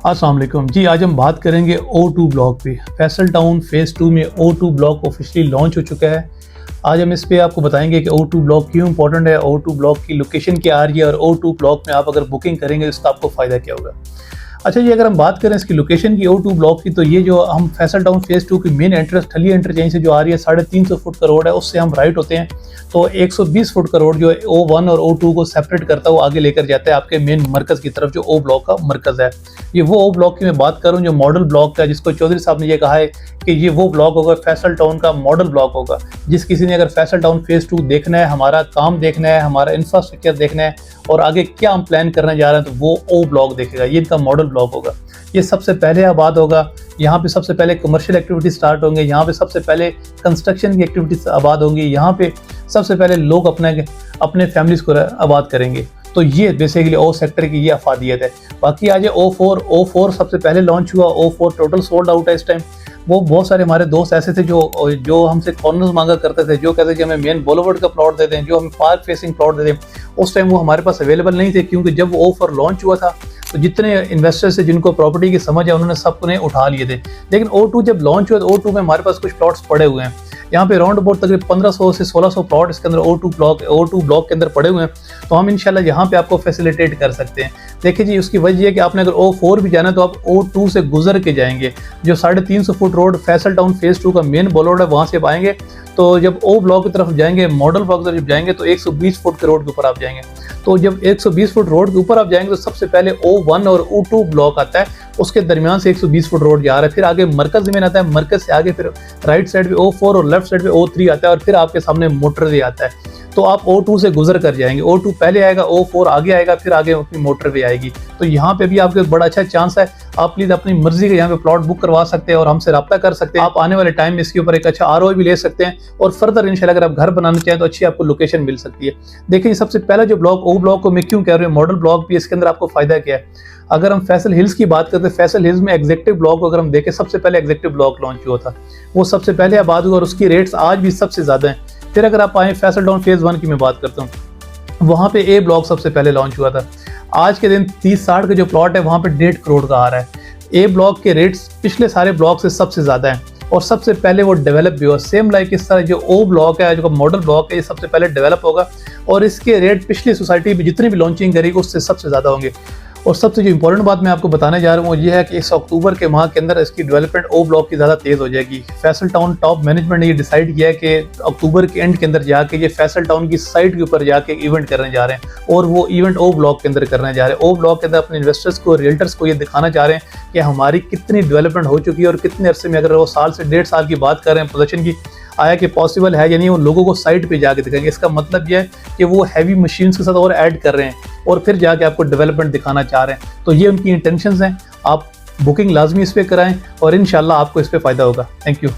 अस्सलाम वालेकुम जी। आज हम बात करेंगे O2 ब्लॉक पे। फैसल टाउन फेज़ 2 में O2 ब्लॉक ऑफिशियली लॉन्च हो चुका है। आज हम इस पे आपको बताएंगे कि O2 ब्लॉक क्यों इंपॉर्टेंट है, O2 ब्लॉक की लोकेशन क्या आ रही है और O2 ब्लॉक में आप अगर बुकिंग करेंगे तो इसका आपको फ़ायदा क्या होगा। अच्छा जी, अगर हम बात करें इसकी लोकेशन की O2 ब्लॉक की, तो ये जो हम फैसल टाउन फेज़ 2 की मेन एंट्रेंस ठलिया इंटरचेंज से जो आ रही है 350 फुट का रोड है, उससे हम राइट होते हैं तो 120 फुट का रोड जो है O1 और O2 को सेपरेट करता हुआ आगे लेकर जाता है आपके मेन मरकज़ की तरफ, जो O ब्लॉक का मरकज़ है। ये वो O ब्लॉक की मैं बात कर रहा हूँ जो मॉडल ब्लॉक का, जिसको चौधरी साहब ने ये कहा है कि ये वो ब्लॉक होगा, फैसल टाउन का मॉडल ब्लॉक होगा। जिस किसी ने अगर फैसल टाउन फेज़ 2 देखना है, हमारा काम देखना है, हमारा इंफ्रास्ट्रक्चर देखना है और आगे क्या हम प्लान करने जा रहे हैं, तो वो O ब्लॉक देखेगा। ये इनका मॉडल ब्लॉक होगा। ये सबसे पहले आबाद होगा। यहाँ पे सबसे पहले कमर्शियल एक्टिविटी स्टार्ट होंगे, यहाँ पे सबसे पहले कंस्ट्रक्शन की एक्टिविटीज आबाद होंगी, यहाँ पे सबसे पहले लोग अपने फैमिलीज को आबाद करेंगे। तो ये बेसिकली O सेक्टर की ये अफादियत है। बाकी आज O4 सबसे पहले लॉन्च हुआ। O4 टोटल सोल्ड आउट है इस टाइम। वो बहुत सारे हमारे दोस्त ऐसे थे जो हमसे कॉर्नर्स मांगा करते थे, जो कहते थे कि हमें मेन बोलोवर्ड का प्लॉट दे दें, जो हमें पार्क फेसिंग प्लॉट दे दें। उस टाइम वो हमारे पास अवेलेबल नहीं थे, क्योंकि जब O4 लॉन्च हुआ था तो जितने इन्वेस्टर्स थे जिनको प्रॉपर्टी की समझ है उन्होंने सबने उठा लिए थे। लेकिन O2 जब लॉन्च हुआ तो O2 में हमारे पास कुछ प्लॉट्स पड़े हुए हैं। यहाँ पे राउंड अबाउट तकरीबन 1500 से 1600 प्लॉट इसके अंदर O2 ब्लॉक के अंदर पड़े हुए हैं। तो हम इंशाल्लाह यहाँ पे आपको फैसिलिटेट कर सकते हैं। देखिए जी, उसकी वजह है कि आपने अगर O4 भी जाना है तो आप O2 से गुजर के जाएंगे। जो 350 foot road Faisal town phase 2 का मेन बोलोड है, वहाँ से आप आएंगे तो जब O ब्लॉक की तरफ जाएंगे, मॉडल ब्लॉक की तरफ जाएंगे तो 120 फुट के रोड के ऊपर आप जाएंगे। तो जब 120 फुट रोड के ऊपर आप जाएंगे तो सबसे पहले O1 और O2 ब्लॉक आता है, उसके दरमियान से 120 फुट रोड जा रहा है। फिर आगे मरकज ज़मीन आता है, मरकज से आगे फिर राइट साइड पे O4 और लेफ्ट साइड पे O3 आता है और फिर आपके सामने मोटरवे आता है। तो आप O2 से गुजर कर जाएंगे। O2 पहले आएगा, O4 आगे आएगा, फिर आगे अपनी मोटरवे आएगी। तो यहाँ पे भी आपके बड़ा अच्छा चांस है। आप प्लीज़ अपनी मर्जी के यहाँ पे प्लॉट बुक करवा सकते हैं और हमसे रब्ता कर सकते हैं। आप आने वाले टाइम में इसके ऊपर एक अच्छा ROI भी ले सकते हैं और फर्दर इंशाल्लाह अगर आप घर बनाना चाहें तो अच्छी आपको लोकेशन मिल सकती है। देखिए, सबसे पहला जो ब्लॉक O ब्लॉक को मैं क्यों कह रहा हूँ मॉडल ब्लॉक भी, इसके अंदर आपको फायदा क्या है। अगर हम फैसल हिल्स की बात करते हैं, फैसल हिल्स में एग्जीक्यूटिव ब्लॉक को अगर हम देखें, सबसे पहले एग्जीक्यूटिव ब्लॉक लॉन्च हुआ था, वो सबसे पहले आबाद हुआ और उसकी रेट्स आज भी सबसे ज़्यादा हैं। फिर अगर आप आए फैसल टाउन फेज़ 1 की मैं बात करता हूँ, वहाँ पे A ब्लॉक सबसे पहले लॉन्च हुआ था। आज के दिन 30-60 का जो प्लॉट है वहाँ पे 1.5 करोड़ का आ रहा है। A ब्लॉक के रेट्स पिछले सारे ब्लॉक से सबसे ज़्यादा हैं और सबसे पहले वो डेवलप भी हुआ। सेम लाइक इस तरह जो O ब्लॉक है, जो मॉडल ब्लॉक है, ये सबसे पहले डेवलप होगा और इसके रेट पिछली सोसाइटी में जितनी भी लॉन्चिंग करेगी उससे सबसे ज़्यादा होंगे। और सबसे जो इंपॉर्टेंट बात मैं आपको बताने जा रहा हूँ वो ये है कि इस अक्टूबर के माह के अंदर इसकी डेवलपमेंट O ब्लॉक की ज़्यादा तेज़ हो जाएगी। फैसल टाउन टॉप मैनेजमेंट ने ये डिसाइड किया है कि अक्टूबर के एंड के अंदर जाके ये फैसल टाउन की साइट के ऊपर जाके इवेंट करने जा रहे हैं और वो इवेंट O ब्लॉक के अंदर करने जा रहे हैं। O ब्लॉक के अंदर अपने इन्वेस्टर्स को, रियल्टर्स को ये दिखाना चाह रहे हैं कि हमारी कितनी डेवलपमेंट हो चुकी है और कितने अरसे में, अगर वो साल से 1.5 साल की बात कर रहे हैं पोजीशन की, आया कि पॉसिबल है या नहीं, वो लोगों को साइट पे जाके दिखाएंगे। इसका मतलब यह है कि वो हैवी मशीन्स के साथ और ऐड कर रहे हैं और फिर जाके आपको डेवलपमेंट दिखाना चाह रहे हैं। तो ये उनकी इंटेंशंस हैं। आप बुकिंग लाजमी इस पे कराएं और इंशाल्लाह आपको इस पे फ़ायदा होगा। Thank you.